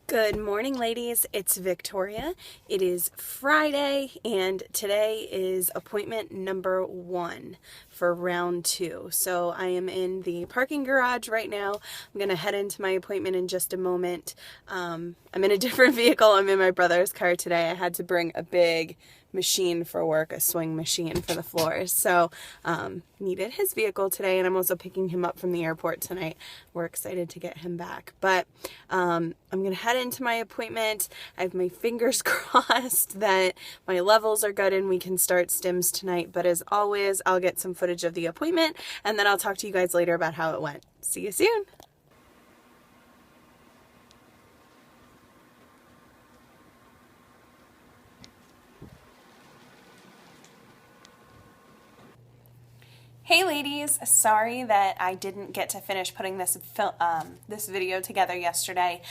Good morning, ladies. It's Victoria. It is Friday, and today is appointment number 1 for round 2. So I am in the parking garage right now. I'm going to head into my appointment in just a moment. I'm in a different vehicle. I'm in my brother's car today. I had to bring a big machine for work, a swing machine for the floors. So needed his vehicle today, and I'm also picking him up from the airport tonight. We're excited to get him back. But I'm going to head into my appointment. I have my fingers crossed that my levels are good and we can start stims tonight. But as always, I'll get some footage of the appointment, and then I'll talk to you guys later about how it went. See you soon. Hey ladies, sorry that I didn't get to finish putting this video together yesterday.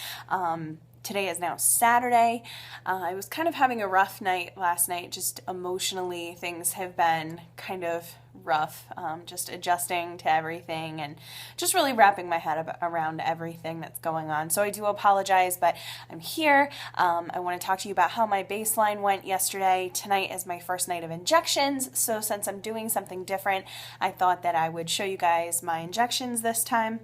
Today is now Saturday. I was kind of having a rough night last night, just emotionally. Things have been kind of rough, just adjusting to everything and just really wrapping my head around everything that's going on. So I do apologize, but I'm here. I want to talk to you about how my baseline went yesterday. Tonight is my first night of injections, so since I'm doing something different, I thought that I would show you guys my injections this time.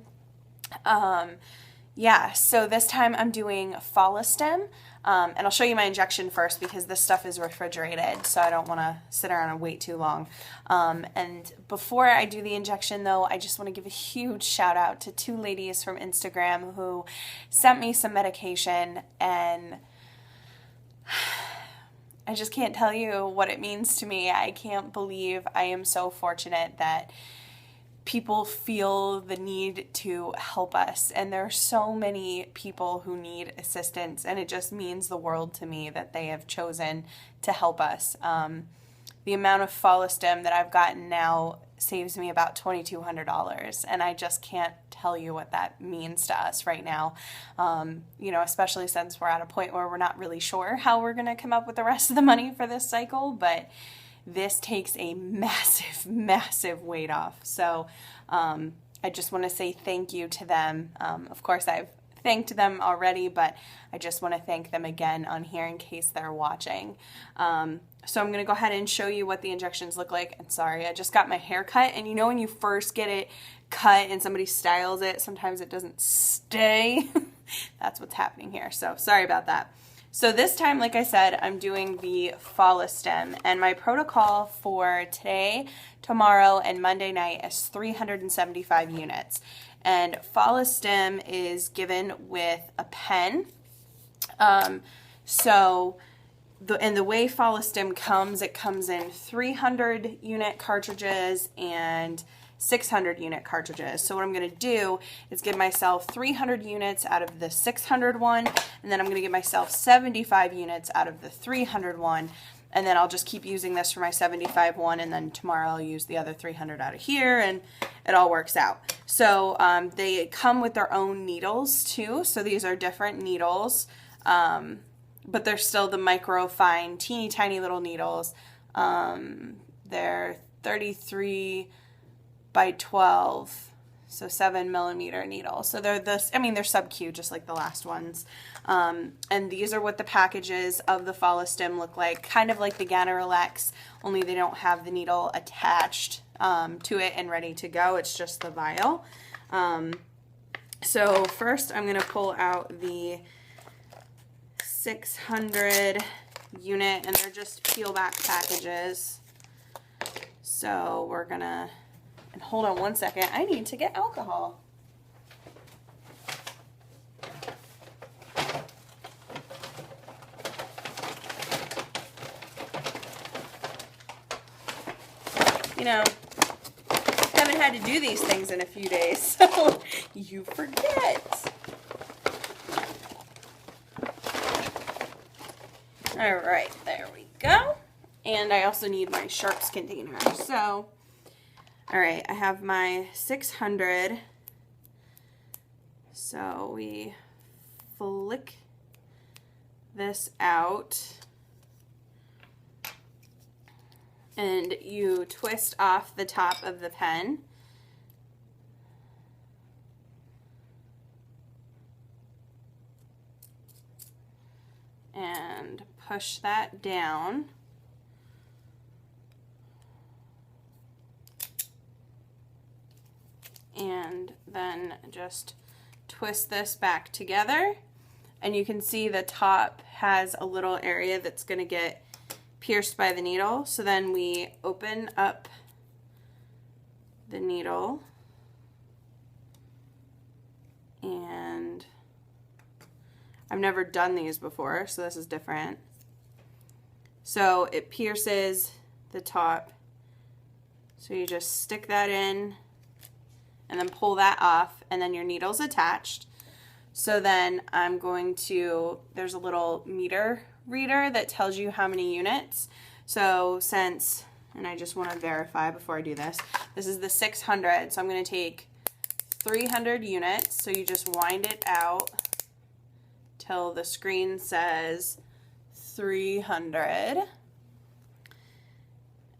Yeah, so this time I'm doing Follistim, and I'll show you my injection first because this stuff is refrigerated, so I don't want to sit around and wait too long. And before I do the injection, though, I just want to give a huge shout out to 2 ladies from Instagram who sent me some medication, and I just can't tell you what it means to me. I can't believe I am so fortunate that people feel the need to help us, and there are so many people who need assistance, and it just means the world to me that they have chosen to help us. The amount of Follistim that I've gotten now saves me about $2,200, and I just can't tell you what that means to us right now, especially since we're at a point where we're not really sure how we're going to come up with the rest of the money for this cycle, but this takes a massive, massive weight off. So I just want to say thank you to them. Of course, I've thanked them already, but I just want to thank them again on here in case they're watching. So I'm going to go ahead and show you what the injections look like. And sorry, I just got my hair cut. And you know when you first get it cut and somebody styles it, sometimes it doesn't stay. That's what's happening here. So sorry about that. So this time, like I said, I'm doing the Follistim, and my protocol for today, tomorrow, and Monday night is 375 units. And Follistim is given with a pen. So the way Follistim comes, it comes in 300 unit cartridges and 600 unit cartridges. So what I'm going to do is give myself 300 units out of the 600 one, and then I'm going to give myself 75 units out of the 300 one, and then I'll just keep using this for my 75 one, and then tomorrow I'll use the other 300 out of here, and it all works out. So they come with their own needles too, so these are different needles, but they're still the micro fine, teeny tiny little needles. They're 33 by 12, so 7 millimeter needles. So they're they're sub-Q just like the last ones. And these are what the packages of the Follistim look like, kind of like the Ganirelix, only they don't have the needle attached to it and ready to go. It's just the vial. So first I'm going to pull out the 600 unit, and they're just peel back packages. So we're going to, and hold on one second, I need to get alcohol. You know, haven't had to do these things in a few days, so you forget. All right, there we go. And I also need my sharps container. So all right, I have my 600, so we flick this out, and you twist off the top of the pen, and push that down. And then just twist this back together, and you can see the top has a little area that's going to get pierced by the needle. So then we open up the needle, and I've never done these before, so this is different. So it pierces the top, so you just stick that in and then pull that off, and then your needle's attached. So then I'm going to, there's a little meter reader that tells you how many units. So since, and I just want to verify before I do this, this is the 600, so I'm going to take 300 units. So you just wind it out till the screen says 300.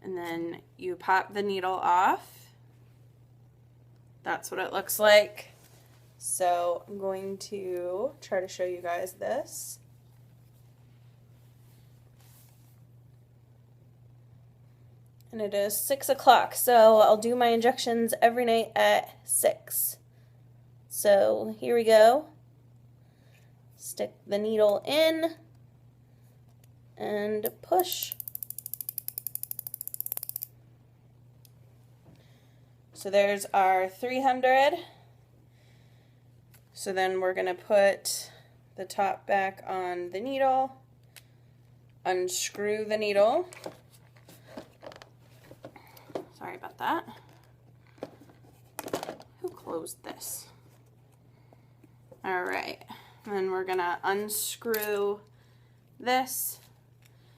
And then you pop the needle off. That's what it looks like. So I'm going to try to show you guys this. And it is 6 o'clock, so I'll do my injections every night at 6. So here we go. Stick the needle in and push. So there's our 300. So then we're going to put the top back on the needle, unscrew the needle. Sorry about that. Who closed this? All right, and then we're going to unscrew this.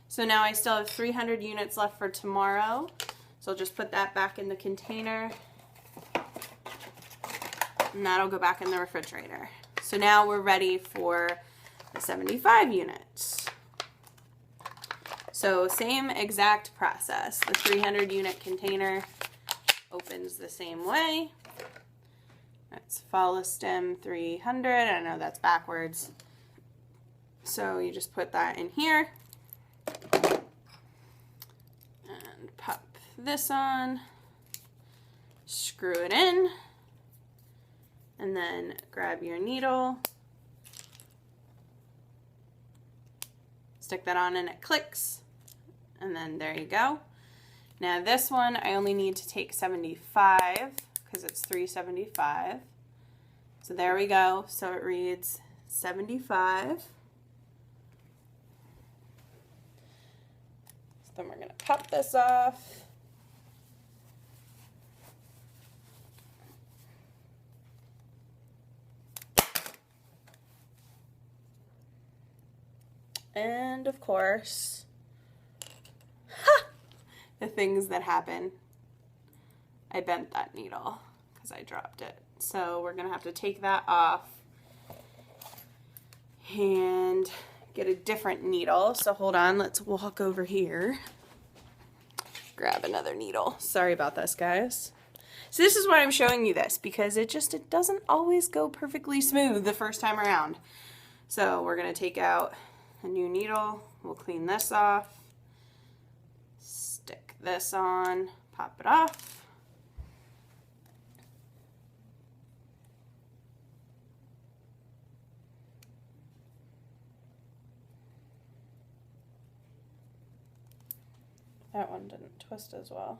So now I still have 300 units left for tomorrow. So I'll just put that back in the container. And that'll go back in the refrigerator. So now we're ready for the 75 units. So same exact process. The 300 unit container opens the same way. That's Follistim 300. I know that's backwards. So you just put that in here. And pop this on. Screw it in. And then grab your needle, stick that on and it clicks, and then there you go. Now this one I only need to take 75 because it's 375. So there we go. So it reads 75. So then we're going to pop this off. And of course, the things that happen. I bent that needle because I dropped it. So we're going to have to take that off and get a different needle. So hold on, let's walk over here. Grab another needle. Sorry about this, guys. So this is why I'm showing you this, because it doesn't always go perfectly smooth the first time around. So we're going to take out a new needle. We'll clean this off, stick this on, pop it off. That one didn't twist as well.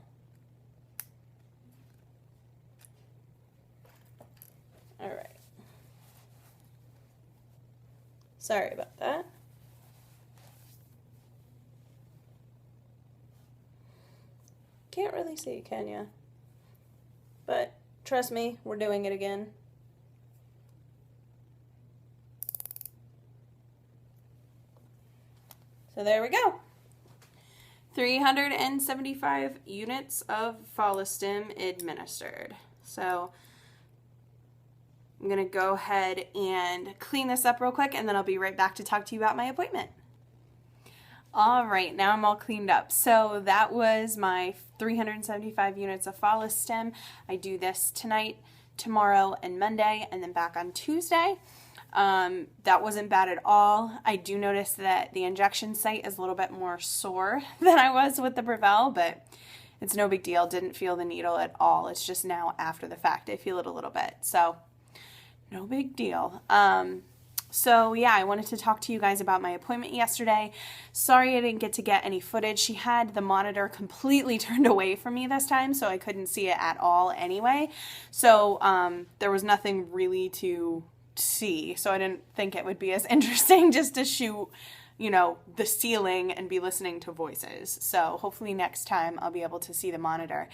All right. Sorry about that. Can't really see, can ya? But trust me, we're doing it again. So there we go. 375 units of Follistim administered. So I'm going to go ahead and clean this up real quick, and then I'll be right back to talk to you about my appointment. All right, now I'm all cleaned up. So that was my 375 units of Follistim. I do this tonight, tomorrow, and Monday, and then back on Tuesday. That wasn't bad at all. I do notice that the injection site is a little bit more sore than I was with the Brevell, but it's no big deal. Didn't feel the needle at all. It's just now after the fact I feel it a little bit. So no big deal. So yeah, I wanted to talk to you guys about my appointment yesterday. Sorry I didn't get to get any footage. She had the monitor completely turned away from me this time, so I couldn't see it at all anyway. So there was nothing really to see, so I didn't think it would be as interesting just to shoot, you know, the ceiling and be listening to voices. So hopefully next time I'll be able to see the monitor.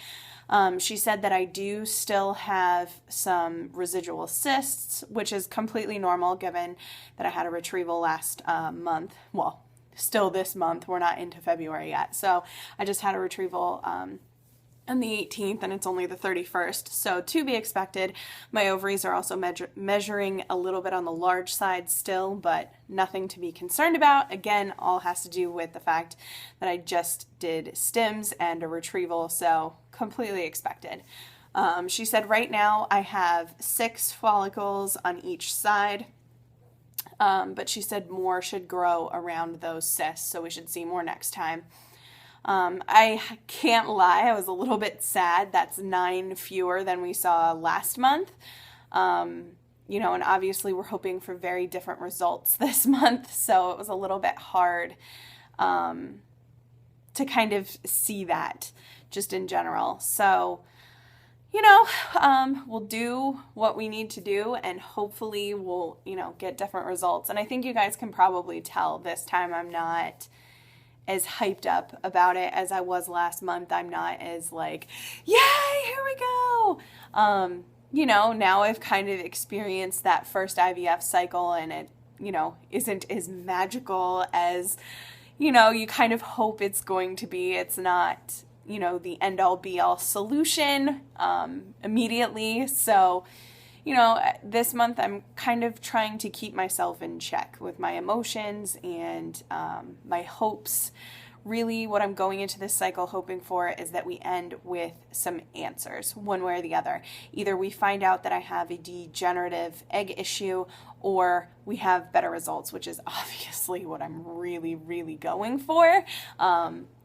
She said that I do still have some residual cysts, which is completely normal given that I had a retrieval last month. Well, still this month. We're not into February yet. So I just had a retrieval on the 18th, and it's only the 31st, so to be expected. My ovaries are also measuring a little bit on the large side still, but nothing to be concerned about. Again, all has to do with the fact that I just did stims and a retrieval, so completely expected. She said right now I have 6 follicles on each side, but she said more should grow around those cysts, so we should see more next time. I can't lie, I was a little bit sad. That's 9 fewer than we saw last month. You know, and obviously we're hoping for very different results this month, so it was a little bit hard to kind of see that just in general. So, you know, we'll do what we need to do, and hopefully we'll, you know, get different results. And I think you guys can probably tell this time I'm not as hyped up about it as I was last month. I'm not as like, yay, here we go. You know, now I've kind of experienced that first IVF cycle, and it, you know, isn't as magical as, you know, you kind of hope it's going to be. It's not, you know, the end-all be-all solution immediately. So, you know, this month I'm kind of trying to keep myself in check with my emotions and my hopes. Really, what I'm going into this cycle hoping for is that we end with some answers, one way or the other. Either we find out that I have a degenerative egg issue, or we have better results, which is obviously what I'm really, really going for.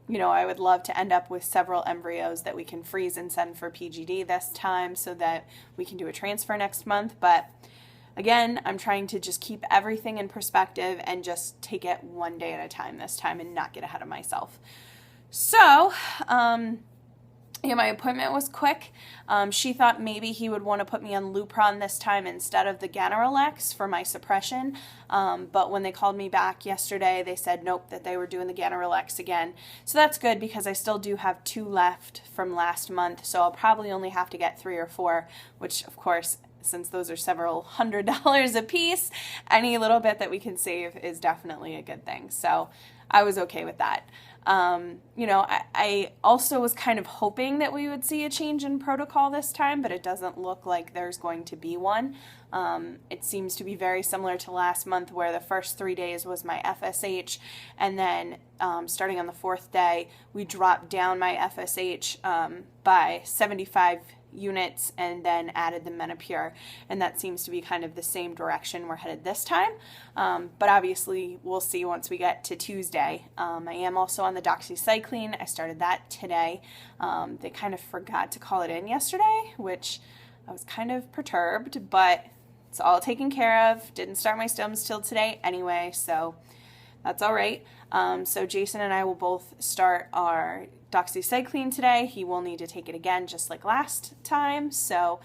You know, I would love to end up with several embryos that we can freeze and send for PGD this time so that we can do a transfer next month. But again, I'm trying to just keep everything in perspective and just take it one day at a time this time and not get ahead of myself. So, yeah, my appointment was quick. She thought maybe he would want to put me on Lupron this time instead of the Ganirelix for my suppression. But when they called me back yesterday, they said nope, that they were doing the Ganirelix again. So that's good because I still do have 2 left from last month. So I'll probably only have to get 3 or 4, which of course, since those are several $100s a piece, any little bit that we can save is definitely a good thing. So I was okay with that. You know, I also was kind of hoping that we would see a change in protocol this time, but it doesn't look like there's going to be one. It seems to be very similar to last month, where the first 3 days was my FSH, and then starting on the 4th day, we dropped down my FSH by 75 units and then added the Menopur, and that seems to be kind of the same direction we're headed this time. But obviously we'll see once we get to Tuesday. I am also on the doxycycline. I started that today. They kind of forgot to call it in yesterday, which I was kind of perturbed, but it's all taken care of. Didn't start my stims till today anyway, so that's all right. So Jason and I will both start our doxycycline today. He will need to take it again just like last time. So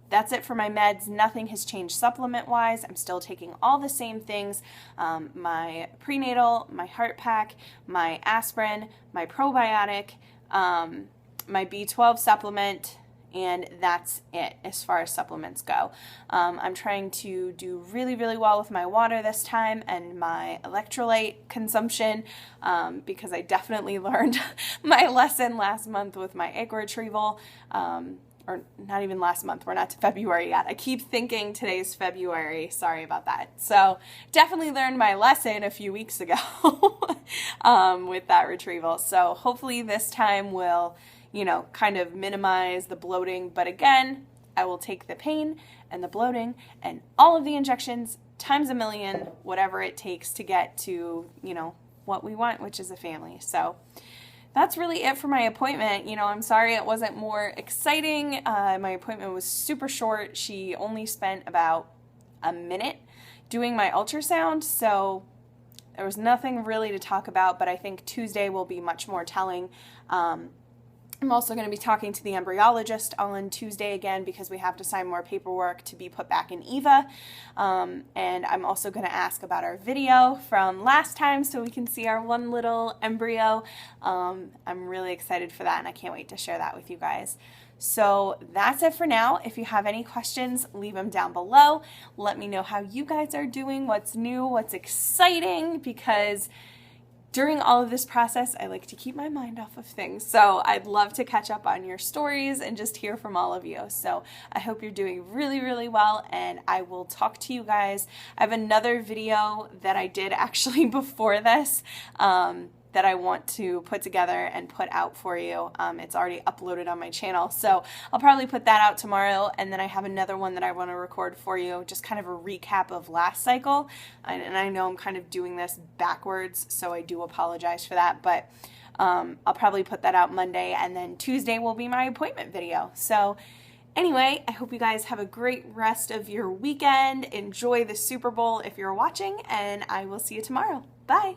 that's it for my meds. Nothing has changed supplement-wise. I'm still taking all the same things. My prenatal, my heart pack, my aspirin, my probiotic, my B12 supplement, and that's it as far as supplements go. I'm trying to do really, really well with my water this time and my electrolyte consumption because I definitely learned my lesson last month with my egg retrieval. Or not even last month, we're not to February yet. I keep thinking today's February, sorry about that. So definitely learned my lesson a few weeks ago with that retrieval. So hopefully this time will, you know, kind of minimize the bloating. But again, I will take the pain and the bloating and all of the injections times a million, whatever it takes to get to, you know, what we want, which is a family. So that's really it for my appointment. You know, I'm sorry it wasn't more exciting. My appointment was super short. She only spent about a minute doing my ultrasound, so there was nothing really to talk about, but I think Tuesday will be much more telling. I'm also going to be talking to the embryologist on Tuesday again because we have to sign more paperwork to be put back in EVA. And I'm also going to ask about our video from last time so we can see our one little embryo. I'm really excited for that, and I can't wait to share that with you guys. So that's it for now. If you have any questions, leave them down below. Let me know how you guys are doing, what's new, what's exciting, because during all of this process, I like to keep my mind off of things. So I'd love to catch up on your stories and just hear from all of you. So I hope you're doing really, really well, and I will talk to you guys. I have another video that I did actually before this that I want to put together and put out for you. It's already uploaded on my channel, so I'll probably put that out tomorrow, and then I have another one that I want to record for you, just kind of a recap of last cycle, and I know I'm kind of doing this backwards, so I do apologize for that, but I'll probably put that out Monday, and then Tuesday will be my appointment video. So anyway, I hope you guys have a great rest of your weekend. Enjoy the Super Bowl if you're watching, and I will see you tomorrow. Bye!